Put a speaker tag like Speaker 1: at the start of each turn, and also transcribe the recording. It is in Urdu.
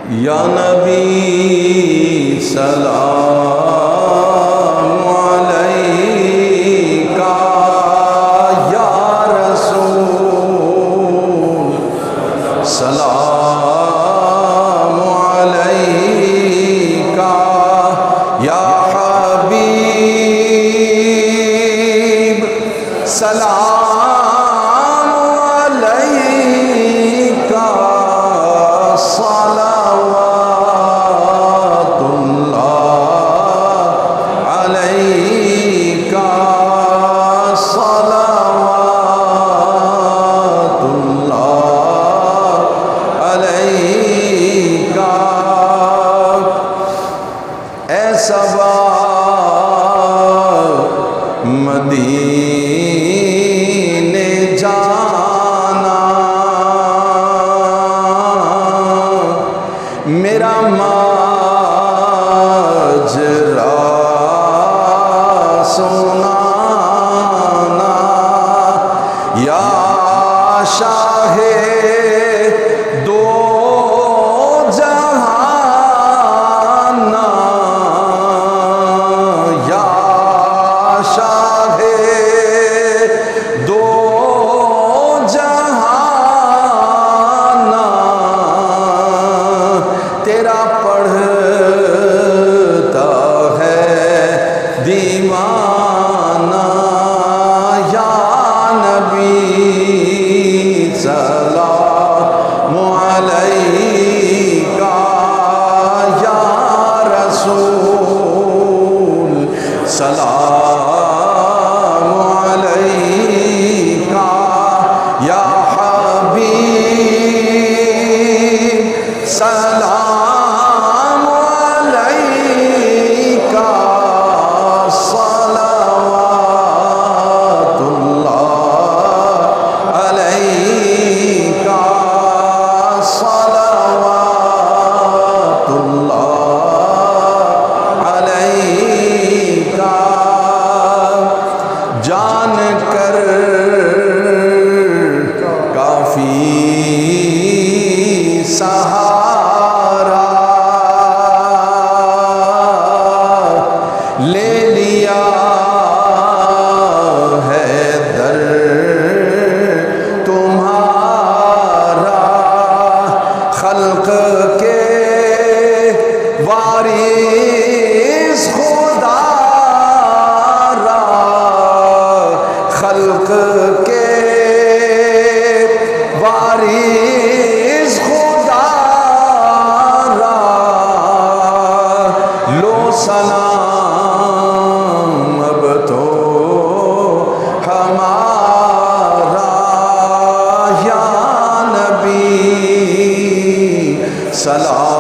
Speaker 1: یا نبی سلام علیکہ، یا رسول سلام علیکہ، یا حبیب سلام علیکہ، صلوات اللہ علیکہ، صلوات اللہ علیکہ۔ اے صبا مدینے جانا، میرا ماجرا سنانا، یا شاہ دو جہان، یا شاہ دو جہان، تیرا پڑھتا ہے دیوانہ، یا نبی سلام علیکہ، یا رسول سلام علیکہ، یا حبیب سلام علیکہ، صلوات اللہ علیکہ، صلوات اللہ علیکہ۔ جان کر کافی سہارا، لے لیا ہے در تمہارا، خلق کے وارث خدا را، خلق کے وارث خدا را، لو سلام اب تو ہمارا، یا نبی سلام